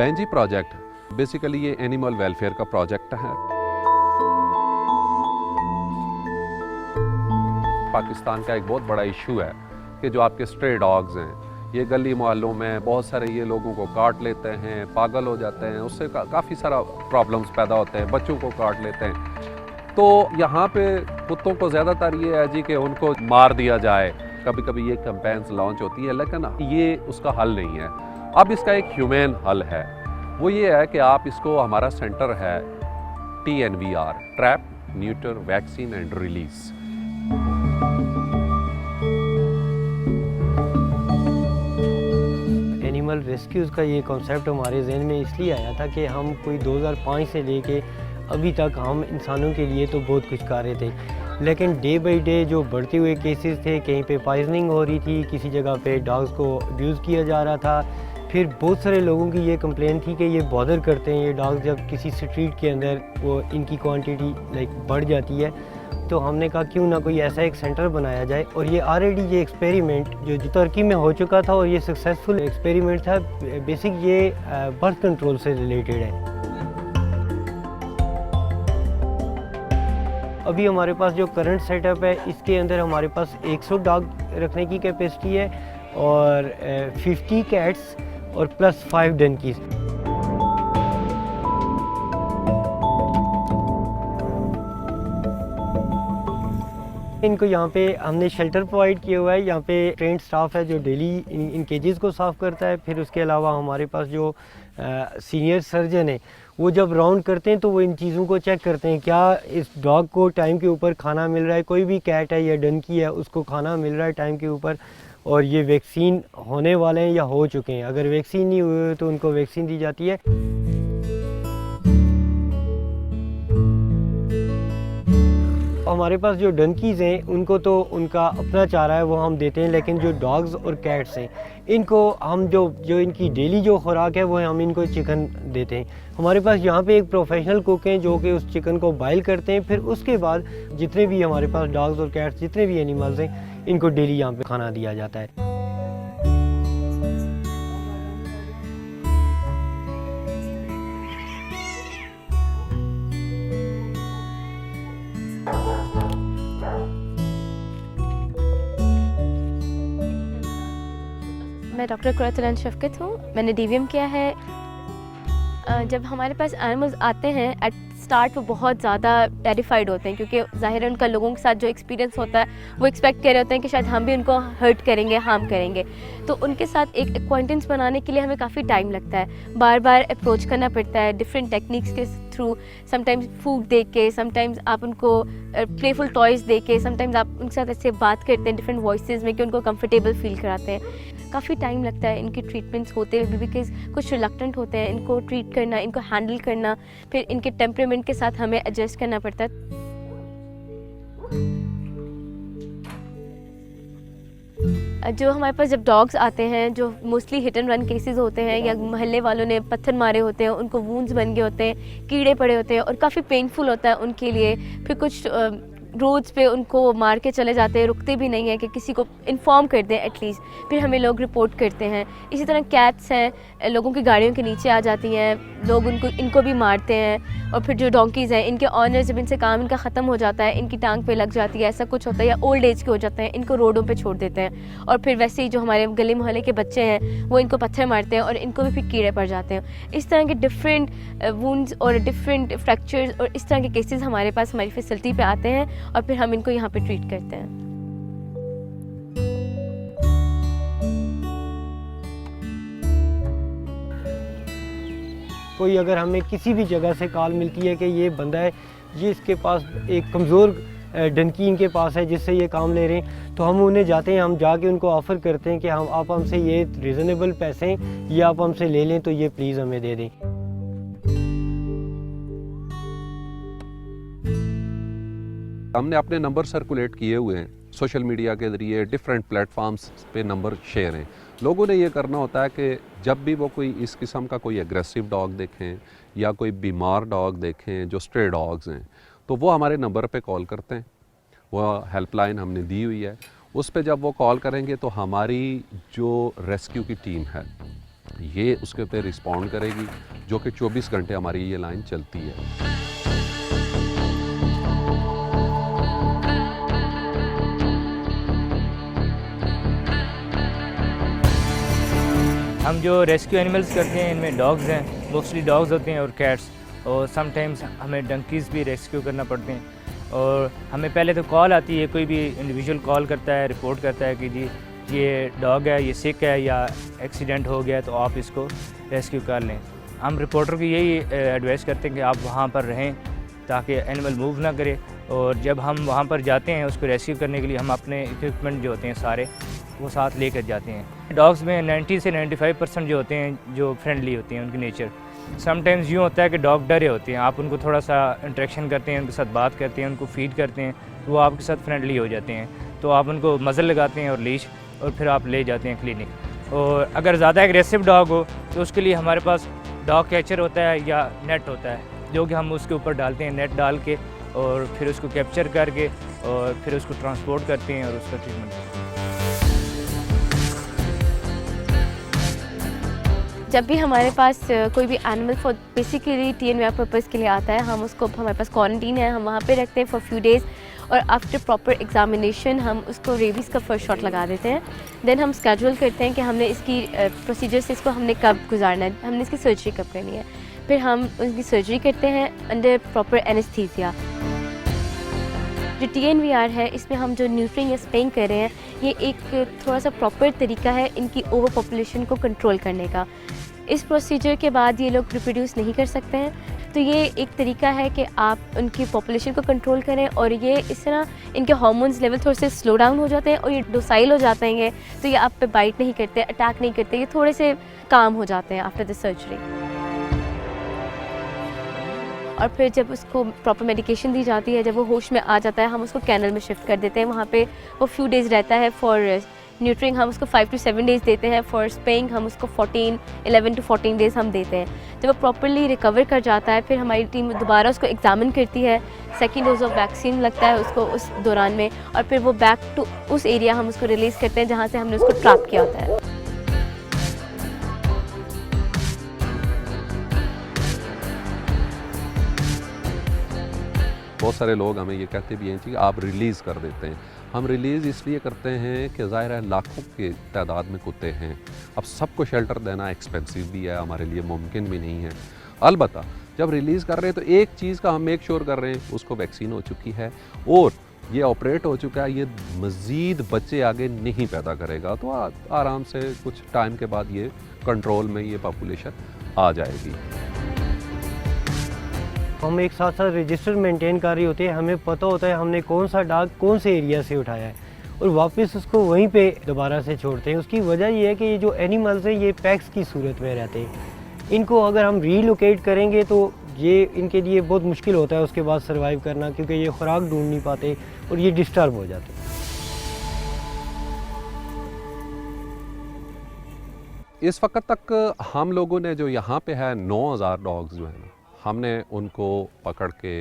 Benji project basically ये animal welfare का project है। पाकिस्तान का एक बहुत बड़ा इशू है कि जो आपके स्ट्रे डॉग्स हैं, ये गली मोहल्लों में बहुत सारे ये लोगों को काट लेते हैं, पागल हो जाते हैं, उससे काफ़ी सारा प्रॉब्लम्स पैदा होते हैं, बच्चों को काट लेते हैं। तो यहाँ पे कुत्तों को ज़्यादातर ये है जी कि उनको मार दिया जाए। कभी कभी ये कैंपेन्स लॉन्च होती है, लेकिन ये उसका हल नहीं है। अब इसका एक ह्यूमन हल है, वो ये है कि आप इसको, हमारा सेंटर है TNVR, trap, neuter, vaccine and release. Animal rescues का ये कॉन्सेप्ट हमारे जहन में इसलिए आया था कि हम कोई 2005 से लेके अभी तक हम इंसानों के लिए तो बहुत कुछ कर रहे थे, लेकिन डे बाई डे जो बढ़ते हुए केसेस थे, कहीं पे पॉइजनिंग हो रही थी, किसी जगह पे डॉग्स को अब्यूज़ किया जा रहा था। फिर बहुत सारे लोगों की ये कंप्लेन थी कि ये बॉदर करते हैं ये डॉग्स, जब किसी स्ट्रीट के अंदर वो इनकी क्वांटिटी बढ़ जाती है। तो हमने कहा क्यों ना कोई ऐसा एक सेंटर बनाया जाए। और ये ऑलरेडी ये एक्सपेरिमेंट जो तुर्की में हो चुका था और ये सक्सेसफुल एक्सपेरिमेंट था। बेसिक ये बर्थ कंट्रोल से रिलेटेड है। अभी हमारे पास जो करंट सेटअप है, इसके अंदर हमारे पास 100 डॉग रखने की कैपेसिटी है और 50 कैट्स और प्लस 5 डंकीज़। इनको यहाँ पे हमने शेल्टर प्रोवाइड किया हुआ है। यहाँ पे ट्रेंड स्टाफ है जो डेली इन केजेस को साफ़ करता है। फिर उसके अलावा हमारे पास जो सीनियर सर्जन है, वो जब राउंड करते हैं तो वो इन चीज़ों को चेक करते हैं, क्या इस डॉग को टाइम के ऊपर खाना मिल रहा है, कोई भी कैट है या डंकी है उसको खाना मिल रहा है टाइम के ऊपर, और ये वैक्सीन होने वाले हैं या हो चुके हैं। अगर वैक्सीन नहीं हुए तो उनको वैक्सीन दी जाती है। हमारे पास जो डंकीज़ हैं उनको तो उनका अपना चारा है वो हम देते हैं, लेकिन जो डॉग्स और कैट्स हैं इनको हम जो इनकी डेली जो खुराक है वो हम इनको चिकन देते हैं। हमारे पास यहाँ पे एक प्रोफेशनल कुक हैं जो कि उस चिकन को बॉयल करते हैं। फिर उसके बाद जितने भी हमारे पास डॉग्स और कैट्स जितने भी एनिमल्स हैं इनको डेली यहाँ पे खाना दिया जाता है। मैं डॉक्टर कुरतुल शफ़क़त हूँ। मैंने DVM किया है। जब हमारे पास एनिमल्स आते हैं एट स्टार्ट वो बहुत ज़्यादा टेरिफाइड होते हैं, क्योंकि ज़ाहिर है उनका लोगों के साथ जो एक्सपीरियंस होता है वो एक्सपेक्ट कर रहे होते हैं कि शायद हम भी उनको हर्ट करेंगे, हार्म करेंगे। तो उनके साथ एक एक्वाइंटेंस बनाने के लिए हमें काफ़ी टाइम लगता है, बार बार अप्रोच करना पड़ता है डिफरेंट टेक्निक्स के थ्रू। समटाइम्स फूड दे के, समटाइम्स आप उनको प्लेफुल टॉयज़ दे के, समटाइम्स आप उनके साथ ऐसे बात करते हैं डिफरेंट वॉइसेस में कि उनको कंफर्टेबल फील कराते हैं। काफ़ी टाइम लगता है इनके ट्रीटमेंट्स होते हुए भी, बिकॉज कुछ रिलक्टेंट होते हैं इनको ट्रीट करना, इनको हैंडल करना, फिर इनके टेम्परामेंट के साथ हमें एडजस्ट करना पड़ता है। जो हमारे पास जब डॉग्स आते हैं, जो mostly hit and run cases होते हैं या मोहल्ले वालों ने पत्थर मारे होते हैं, उनको वूंड्स बन गए होते हैं, कीड़े पड़े होते हैं और काफ़ी पेनफुल होता है उनके लिए। फिर कुछ रोड्स पे उनको मार के चले जाते हैं, रुकते भी नहीं हैं कि किसी को इन्फॉर्म कर दें एटलीस्ट, फिर हमें लोग रिपोर्ट करते हैं। इसी तरह कैट्स हैं, लोगों की गाड़ियों के नीचे आ जाती हैं, लोग इनको भी मारते हैं। और फिर जो डोंकीज़ हैं, इनके ऑनर जब इनसे काम इनका ख़त्म हो जाता है, इनकी टांग पे लग जाती है, ऐसा कुछ होता है, या ओल्ड एज के हो जाते हैं, इनको रोडों पे छोड़ देते हैं। और फिर वैसे ही जो हमारे गली मोहल्ले के बच्चे हैं वो इनको पत्थर मारते हैं और इनको भी फिर कीड़े पड़ जाते हैं। इस तरह के डिफरेंट वुंड्स और डिफरेंट फ्रैक्चर्स और इस तरह के केसेस हमारे पास हमारी फैसिलिटी पे आते हैं और फिर हम इनको यहाँ पे ट्रीट करते हैं। कोई अगर हमें किसी भी जगह से कॉल मिलती है कि ये बंदा है, ये इसके पास एक कमज़ोर डंकी इनके पास है जिससे ये काम ले रहे हैं, तो हम उन्हें जाते हैं, हम जाके उनको ऑफ़र करते हैं कि आप हमसे ये रिजनेबल पैसे ये आप हमसे ले लें, तो ये प्लीज़ हमें दे दें। हमने अपने नंबर सर्कुलेट किए हुए हैं सोशल मीडिया के ज़रिए, डिफरेंट प्लेटफॉर्म्स पे नंबर शेयर हैं। लोगों ने ये करना होता है कि जब भी वो कोई इस किस्म का कोई एग्रेसिव डॉग देखें या कोई बीमार डॉग देखें, जो स्ट्रे डॉग्स हैं, तो वो हमारे नंबर पे कॉल करते हैं। वो हेल्पलाइन हमने दी हुई है, उस पे जब वो कॉल करेंगे तो हमारी जो रेस्क्यू की टीम है ये उसके ऊपर रिस्पॉन्ड करेगी, जो कि 24 घंटे हमारी ये लाइन चलती है। हम जो रेस्क्यू एनिमल्स करते हैं इनमें डॉग्स हैं, मोस्टली डॉग्स होते हैं और कैट्स, और समटाइम्स हमें डंकीज़ भी रेस्क्यू करना पड़ते हैं। और हमें पहले तो कॉल आती है, कोई भी इंडिविजुअल कॉल करता है, रिपोर्ट करता है कि जी ये डॉग है, ये सिक है या एक्सीडेंट हो गया, तो आप इसको रेस्क्यू कर लें। हम रिपोर्टर को यही एडवाइस करते हैं कि आप वहाँ पर रहें ताकि एनिमल मूव ना करे, और जब हम वहाँ पर जाते हैं उसको रेस्क्यू करने के लिए हम अपने इक्विपमेंट जो होते हैं सारे वो साथ लेकर जाते हैं। डॉग्स में 90 से 95% जो होते हैं जो फ्रेंडली होते हैं, उनकी नेचर। समटाइम्स यूँ होता है कि डॉग डरे होते हैं, आप उनको थोड़ा सा इंटरेक्शन करते हैं, उनके साथ बात करते हैं, उनको फीड करते हैं, तो वो आपके साथ फ्रेंडली हो जाते हैं। तो आप उनको मज़ल लगाते हैं और लीश, और फिर आप ले जाते हैं क्लिनिक। और अगर ज़्यादा एग्रेसिव डॉग हो तो उसके लिए हमारे पास डॉग कैचर होता है या नेट होता है, जो कि हम उसके ऊपर डालते हैं, नेट डाल के, और फिर उसको कैप्चर करके और फिर उसको ट्रांसपोर्ट करते हैं और उसका ट्रीटमेंट करते हैं। जब भी हमारे पास कोई भी animal for basically TNVR purpose के लिए आता है, हम उसको, हमारे पास क्वारंटीन है, हम वहाँ पे रखते हैं फॉर फ्यू डेज़, और आफ्टर प्रॉपर एग्जामिनेशन हम उसको रेबीज़ का फर्स्ट शॉट लगा देते हैं। देन हम स्केड्यूल करते हैं कि हमने इसकी प्रोसीजर से इसको हमने कब गुजारना है, हमने इसकी सर्जरी कब करनी है। फिर हम उसकी सर्जरी करते हैं अंडर प्रॉपर एनेस्थीसिया। जो TNVR है, इसमें हम जो न्यूट्रिंग या स्पेइंग कर रहे हैं, ये एक थोड़ा सा प्रॉपर तरीका है इनकी ओवर पॉपुलेशन को कंट्रोल करने का। इस प्रोसीजर के बाद ये लोग रिप्रोड्यूस नहीं कर सकते हैं, तो ये एक तरीका है कि आप उनकी पॉपुलेशन को कंट्रोल करें, और ये इस तरह इनके हार्मोन्स लेवल थोड़े से स्लो डाउन हो जाते हैं और ये डोसाइल हो जाते हैं, तो ये आप पे बाइट नहीं करते, अटैक नहीं करते, ये थोड़े से काम हो जाते हैं आफ्टर द सर्जरी। और फिर जब उसको प्रॉपर मेडिकेशन दी जाती है, जब वो होश में आ जाता है, हम उसको कैनल में शिफ्ट कर देते हैं। वहाँ पे वो फ्यू डेज़ रहता है। फॉर न्यूट्रिंग हम उसको 5 to 7 डेज़ देते हैं। फॉर स्पेइंग हम उसको 11 to 14 डेज़ हम देते हैं। जब वो प्रॉपरली रिकवर कर जाता है, फिर हमारी टीम दोबारा उसको एग्जामिन करती है, सेकेंड डोज ऑफ वैक्सीन लगता है उसको उस दौरान में, और फिर वो बैक टू उस एरिया हम उसको रिलीज़ करते हैं जहाँ से हमने उसको ट्रैप किया होता है। बहुत सारे लोग हमें ये कहते भी हैं कि आप रिलीज़ कर देते हैं। हम रिलीज़ इसलिए करते हैं कि ज़ाहिर है लाखों की तादाद में कुत्ते हैं, अब सबको शेल्टर देना एक्सपेंसिव भी है, हमारे लिए मुमकिन भी नहीं है। अलबत्ता जब रिलीज़ कर रहे हैं तो एक चीज़ का हम मेक श्योर कर रहे हैं, उसको वैक्सीन हो चुकी है और ये ऑपरेट हो चुका है, ये मज़ीद बच्चे आगे नहीं पैदा करेगा, तो आराम से कुछ टाइम के बाद ये कंट्रोल में ये पॉपुलेशन आ जाएगी। हम एक साथ साथ रजिस्टर मेंटेन कर रहे होते हैं, हमें पता होता है हमने कौन सा डॉग कौन से एरिया से उठाया है, और वापस उसको वहीं पे दोबारा से छोड़ते हैं। उसकी वजह ये है कि ये जो एनिमल्स हैं ये पैक्स की सूरत में रहते हैं। इनको अगर हम रीलोकेट करेंगे तो ये इनके लिए बहुत मुश्किल होता है उसके बाद सर्वाइव करना, क्योंकि ये खुराक ढूंढ नहीं पाते और ये डिस्टर्ब हो जाते हैं। इस वक्त तक हम लोगों ने जो यहाँ पे है 9000 डॉग्स जो है ना, हमने उनको पकड़ के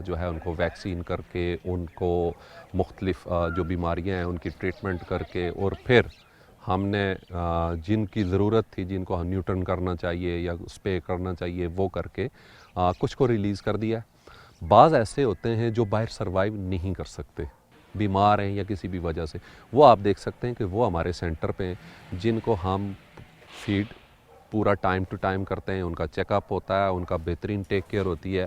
जो है उनको वैक्सीन करके, उनको मुख्तलिफ जो बीमारियां हैं उनकी ट्रीटमेंट करके, और फिर हमने जिनकी ज़रूरत थी, जिनको न्यूट्रन करना चाहिए या स्प्रे करना चाहिए, वो करके कुछ को रिलीज़ कर दिया। बाज़ ऐसे होते हैं जो बाहर सर्वाइव नहीं कर सकते, बीमार हैं या किसी भी वजह से, वो आप देख सकते हैं कि वो हमारे सेंटर पे हैं, जिनको हम फीड पूरा टाइम टू टाइम करते हैं, उनका चेकअप होता है, उनका बेहतरीन टेक केयर होती है।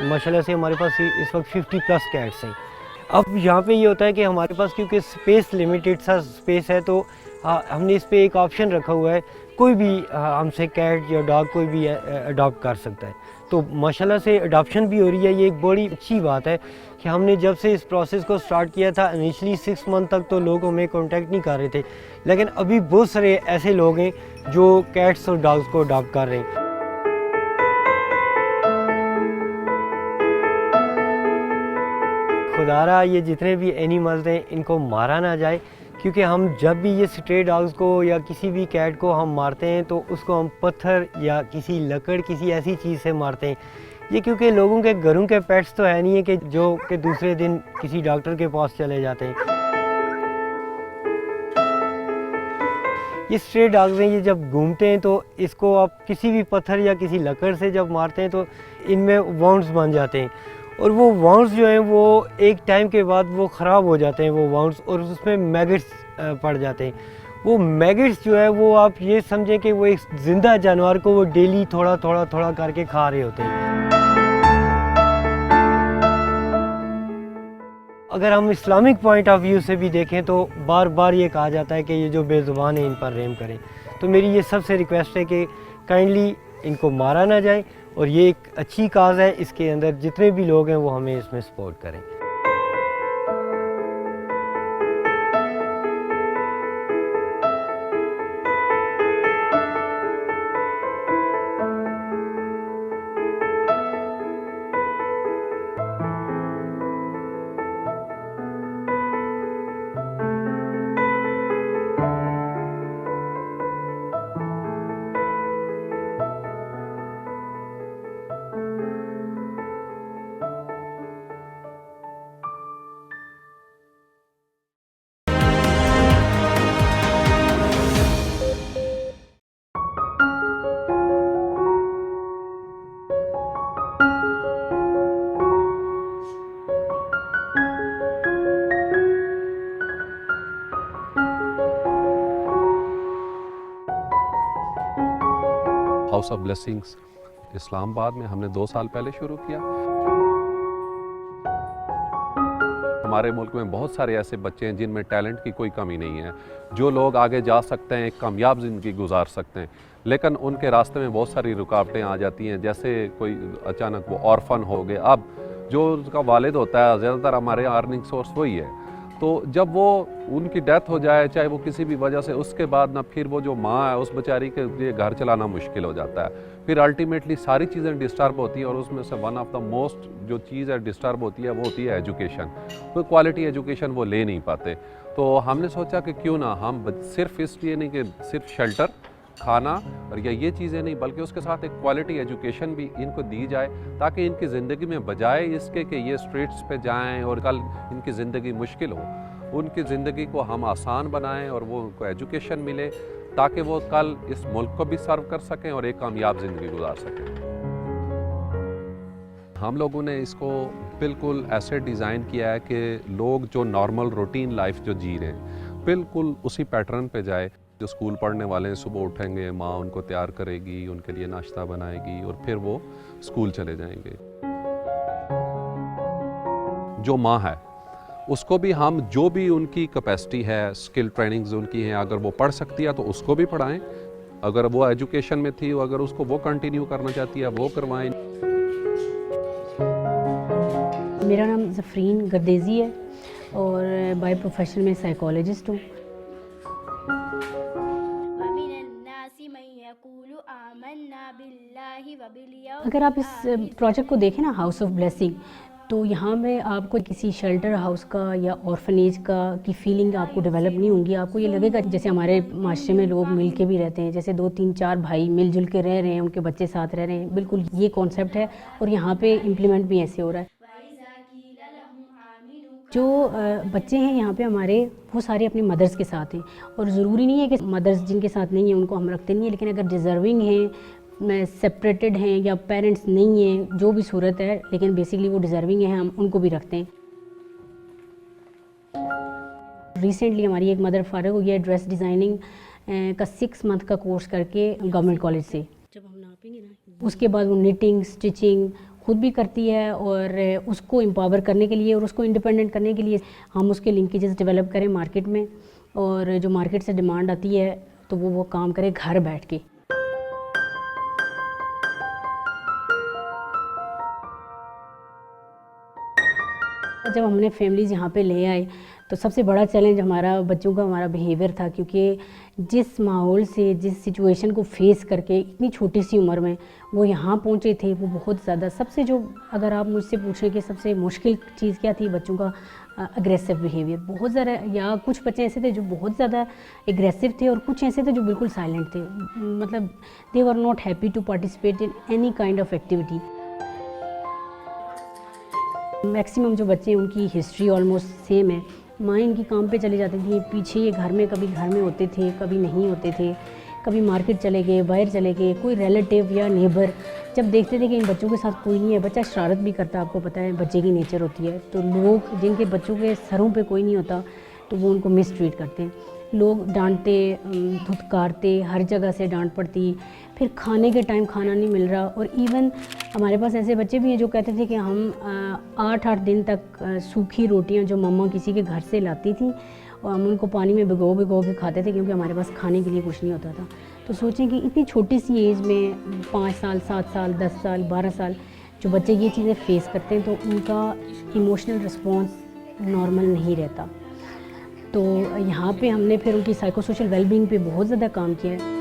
माशाल्लाह से हमारे पास इस वक्त 50+ कैट्स हैं। अब यहाँ पे ये होता है कि हमारे पास क्योंकि स्पेस लिमिटेड सा स्पेस है, तो हमने इस पे एक ऑप्शन रखा हुआ है, कोई भी हमसे कैट या डॉग कोई भी अडॉप्ट कर सकता है। तो माशाल्लाह से अडॉप्शन भी हो रही है, ये एक बड़ी अच्छी बात है कि हमने जब से इस प्रोसेस को स्टार्ट किया था, इनिशियली 6 मंथ तक तो लोग हमें कांटेक्ट नहीं कर रहे थे, लेकिन अभी बहुत सारे ऐसे लोग हैं जो कैट्स और डॉग्स को अडॉप्ट कर रहे हैं। खुदारा ये जितने भी एनिमल्स हैं इनको मारा ना जाए, क्योंकि हम जब भी ये स्ट्रे डॉग्स को या किसी भी कैट को हम मारते हैं तो उसको हम पत्थर या किसी लकड़ किसी ऐसी चीज़ से मारते हैं। ये क्योंकि लोगों के घरों के पेट्स तो है नहीं है कि जो कि दूसरे दिन किसी डॉक्टर के पास चले जाते हैं। ये स्ट्रे डॉग्स हैं, ये जब घूमते हैं तो इसको आप किसी भी पत्थर या किसी लकड़ से जब मारते हैं तो इनमें वाउंड्स बन जाते हैं, और वो वाउंड्स जो हैं वो एक टाइम के बाद वो ख़राब हो जाते हैं वो वाउंड्स, और उसमें मैगट्स पड़ जाते हैं। वो मैगट्स जो है वो आप ये समझें कि वो एक ज़िंदा जानवर को वो डेली थोड़ा थोड़ा थोड़ा करके खा रहे होते हैं। अगर हम इस्लामिक पॉइंट ऑफ व्यू से भी देखें तो बार बार ये कहा जाता है कि ये जो बेज़ुबान है इन पर रहम करें। तो मेरी ये सबसे रिक्वेस्ट है कि काइंडली इनको मारा ना जाए, और ये एक अच्छी काज है, इसके अंदर जितने भी लोग हैं वो हमें इसमें सपोर्ट करें। हाउस ऑफ ब्लेसिंग्स इस्लामाबाद में हमने 2 साल पहले शुरू किया। हमारे मुल्क में बहुत सारे ऐसे बच्चे हैं जिनमें टैलेंट की कोई कमी नहीं है, जो लोग आगे जा सकते हैं, एक कामयाब ज़िंदगी गुजार सकते हैं, लेकिन उनके रास्ते में बहुत सारी रुकावटें आ जाती हैं। जैसे कोई अचानक वो ऑर्फन हो गए, अब जो उसका वालिद होता है ज़्यादातर हमारे अर्निंग सोर्स वही है, तो जब वो उनकी डेथ हो जाए चाहे वो किसी भी वजह से, उसके बाद ना फिर वो जो माँ है उस बेचारी के लिए घर चलाना मुश्किल हो जाता है। फिर अल्टीमेटली सारी चीज़ें डिस्टर्ब होती हैं, और उसमें से वन ऑफ द मोस्ट जो चीज़ है डिस्टर्ब होती है वो होती है एजुकेशन। कोई क्वालिटी एजुकेशन वो ले नहीं पाते। तो हमने सोचा कि क्यों ना हम सिर्फ इसलिए नहीं कि सिर्फ शेल्टर, खाना और ये चीज़ें नहीं, बल्कि उसके साथ एक क्वालिटी एजुकेशन भी इनको दी जाए, ताकि इनकी ज़िंदगी में बजाय इसके कि ये स्ट्रीट्स पे जाएं और कल इनकी ज़िंदगी मुश्किल हो, उनकी ज़िंदगी को हम आसान बनाएं और वो उनको एजुकेशन मिले, ताकि वो कल इस मुल्क को भी सर्व कर सकें और एक कामयाब ज़िंदगी गुजार सकें। हम लोगों ने इसको बिल्कुल ऐसे डिज़ाइन किया है कि लोग जो नॉर्मल रूटीन लाइफ जो जी रहे हैं बिल्कुल उसी पैटर्न पे जाए। जो स्कूल पढ़ने वाले हैं सुबह उठेंगे, माँ उनको तैयार करेगी, उनके लिए नाश्ता बनाएगी और फिर वो स्कूल चले जाएंगे। जो माँ है उसको भी हम जो भी उनकी कैपेसिटी है, स्किल ट्रेनिंग्स उनकी हैं, अगर वो पढ़ सकती है तो उसको भी पढ़ाएं, अगर वो एजुकेशन में थी अगर उसको वो कंटिन्यू करना चाहती है वो करवाएं। मेरा नाम ज़फ़रीन गर्देज़ी है और बाय प्रोफेशन में साइकोलॉजिस्ट हूँ। अगर आप इस प्रोजेक्ट को देखें ना, हाउस ऑफ ब्लेसिंग, तो यहाँ में आपको किसी शेल्टर हाउस का या ऑर्फनेज का की फीलिंग आपको डेवलप नहीं होंगी। आपको ये लगेगा जैसे हमारे माशरे में लोग मिल के भी रहते हैं, जैसे 2 3 4 भाई मिलजुल के रह रहे हैं, उनके बच्चे साथ रह रहे हैं। बिल्कुल ये कॉन्सेप्ट है और यहाँ पे इम्प्लीमेंट भी ऐसे हो रहा है। जो बच्चे हैं यहाँ पे हमारे, वो सारे अपनी मदर्स के साथ हैं, और ज़रूरी नहीं है कि मदर्स जिनके साथ नहीं है उनको हम रखते नहीं है, लेकिन अगर डिज़र्विंग हैं, सेपरेटेड हैं या पेरेंट्स नहीं हैं, जो भी सूरत है, लेकिन बेसिकली वो डिज़र्विंग हैं, हम उनको भी रखते हैं। रिसेंटली हमारी एक मदर फारग हुई है ड्रेस डिज़ाइनिंग का 6 मंथ का कोर्स करके गवर्नमेंट कॉलेज से। जब हम नापेंगे ना, उसके बाद वो निटिंग स्टिचिंग खुद भी करती है, और उसको एम्पावर करने के लिए और उसको इंडिपेंडेंट करने के लिए हम उसके लिंकेजेस डेवलप करें मार्केट में, और जो मार्केट से डिमांड आती है तो वो काम करे घर बैठ के। जब हमने फैमिलीज़ यहाँ पे ले आए तो सबसे बड़ा चैलेंज हमारा बच्चों का हमारा बिहेवियर था, क्योंकि जिस माहौल से, जिस सिचुएशन को फेस करके इतनी छोटी सी उम्र में वो यहाँ पहुँचे थे, वो बहुत ज़्यादा, सबसे जो अगर आप मुझसे पूछें कि सबसे मुश्किल चीज़ क्या थी, बच्चों का अग्रेसिव बिहेवियर बहुत ज़्यादा, या कुछ बच्चे ऐसे थे जो बहुत ज़्यादा एग्रेसिव थे और कुछ ऐसे थे जो बिल्कुल साइलेंट थे, मतलब they were not happy to participate in any kind of activity. Maximum जो बच्चे हैं उनकी हिस्ट्री ऑलमोस्ट सेम है, माँ इनकी काम पे चली जाती थी, पीछे ये घर में कभी घर में होते थे, कभी नहीं होते थे, कभी मार्केट चले गए, बाहर चले गए, कोई रिलेटिव या नेबर जब देखते थे कि इन बच्चों के साथ कोई नहीं है, बच्चा शरारत भी करता है, आपको पता है बच्चे की नेचर होती है, तो लोग जिनके बच्चों के सरों पे कोई नहीं होता तो वो उनको मिस ट्रीट करते हैं, लोग डांटते, धुतकारते, हर जगह से डांट पड़ती, फिर खाने के टाइम खाना नहीं मिल रहा। और इवन हमारे पास ऐसे बच्चे भी हैं जो कहते थे कि हम 8-8 दिन तक सूखी रोटियां जो मम्मा किसी के घर से लाती थी और हम उनको पानी में भिगो के खाते थे क्योंकि हमारे पास खाने के लिए कुछ नहीं होता था। तो सोचें कि इतनी छोटी सी एज में 5 साल, 7 साल, 10 साल, 12 साल जो बच्चे ये चीज़ें फेस करते हैं तो उनका इमोशनल रिस्पॉन्स नॉर्मल नहीं रहता। तो यहाँ पे हमने फिर उनकी साइको सोशल वेलबींग पे बहुत ज़्यादा काम किया है।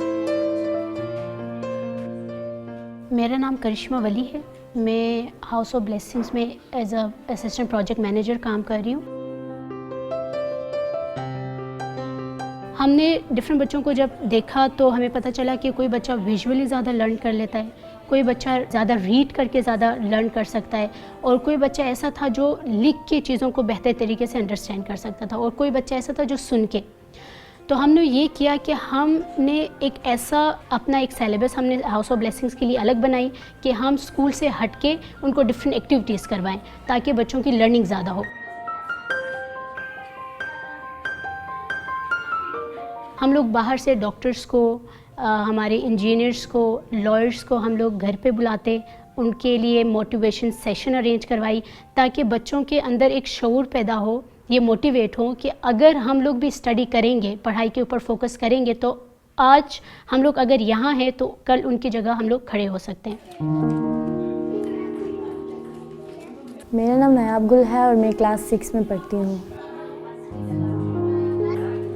मेरा नाम करिश्मा वली है, मैं हाउस ऑफ ब्लेसिंग्स में as a assistant project manager काम कर रही हूँ। हमने डिफरेंट बच्चों को जब देखा तो हमें पता चला कि कोई बच्चा विजुअली ज़्यादा लर्न कर लेता है, कोई बच्चा ज़्यादा रीड करके ज़्यादा लर्न कर सकता है, और कोई बच्चा ऐसा था जो लिख के चीज़ों को बेहतर तरीके से अंडरस्टैंड कर सकता था, और कोई बच्चा ऐसा था जो सुन के। तो हमने ये किया कि हमने एक ऐसा अपना एक सिलेबस हमने हाउस ऑफ ब्लेसिंग्स के लिए अलग बनाई कि हम स्कूल से हट के उनको डिफरेंट एक्टिविटीज़ करवाएं ताकि बच्चों की लर्निंग ज़्यादा हो। हम लोग बाहर से डॉक्टर्स को, हमारे इंजीनियर्स को, लॉयर्स को हम लोग घर पे बुलाते, उनके लिए मोटिवेशन सेशन अरेंज करवाई ताकि बच्चों के अंदर एक शऊर पैदा हो, ये मोटिवेट हो कि अगर हम लोग भी स्टडी करेंगे, पढ़ाई के ऊपर फोकस करेंगे तो आज हम लोग अगर यहाँ हैं तो कल उनकी जगह हम लोग खड़े हो सकते हैं। मेरा नाम नायाब गुल है और मैं क्लास 6 में पढ़ती हूँ।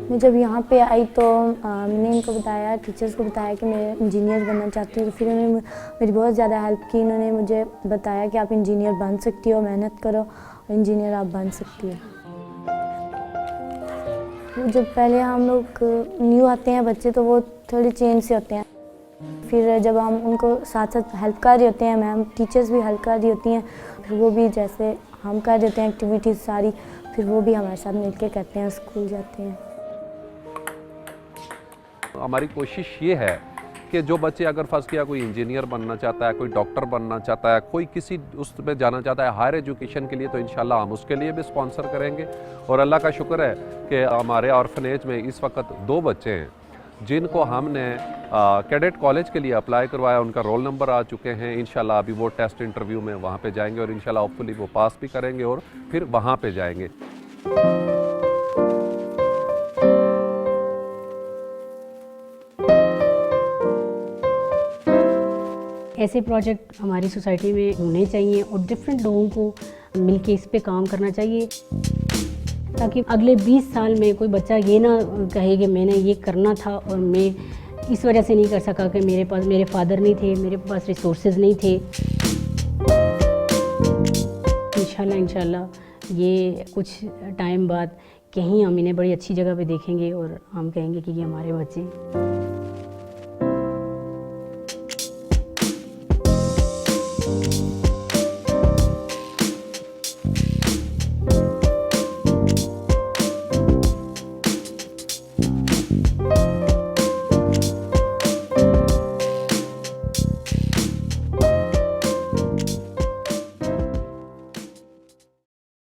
मैं जब यहाँ पे आई तो मैंने इनको बताया, टीचर्स को बताया कि मैं इंजीनियर बनना चाहती हूँ, तो फिर उन्होंने मेरी बहुत ज़्यादा हेल्प की। इन्होंने मुझे बताया कि आप इंजीनियर बन सकती हो, मेहनत करो और इंजीनियर आप बन सकती हो। जब पहले हम लोग न्यू आते हैं बच्चे तो वो थोड़े चेंज से होते हैं, फिर जब हम उनको साथ साथ हेल्प कर रहे होते हैं, मैम टीचर्स भी हेल्प कर रही होती हैं, फिर वो भी जैसे हम कर रहे होते हैं एक्टिविटीज़ सारी, फिर वो भी हमारे साथ मिलके करते हैं, स्कूल जाते हैं। हमारी कोशिश ये है कि जो बच्चे अगर फर्स्ट किया कोई इंजीनियर बनना चाहता है, कोई डॉक्टर बनना चाहता है, कोई किसी उसमें जाना चाहता है हायर एजुकेशन के लिए, तो इंशाल्लाह हम उसके लिए भी स्पॉन्सर करेंगे। और अल्लाह का शुक्र है कि हमारे ऑर्फनेज में इस वक्त 2 बच्चे हैं जिनको हमने कैडेट कॉलेज के लिए अप्लाई करवाया, उनका रोल नंबर आ चुके हैं। इंशाल्लाह अभी वो टेस्ट इंटरव्यू में वहाँ पे जाएंगे और इंशाल्लाह होपफुली वो पास भी करेंगे और फिर वहाँ पे जाएंगे। ऐसे प्रोजेक्ट हमारी सोसाइटी में होने चाहिए और डिफरेंट लोगों को मिलके इस पे काम करना चाहिए ताकि अगले 20 साल में कोई बच्चा ये ना कहे कि मैंने ये करना था और मैं इस वजह से नहीं कर सका कि मेरे फादर नहीं थे, मेरे पास रिसोर्सेज नहीं थे। इंशाल्लाह ये कुछ टाइम बाद कहीं हम इन्हें बड़ी अच्छी जगह पे देखेंगे और हम कहेंगे कि ये हमारे बच्चे।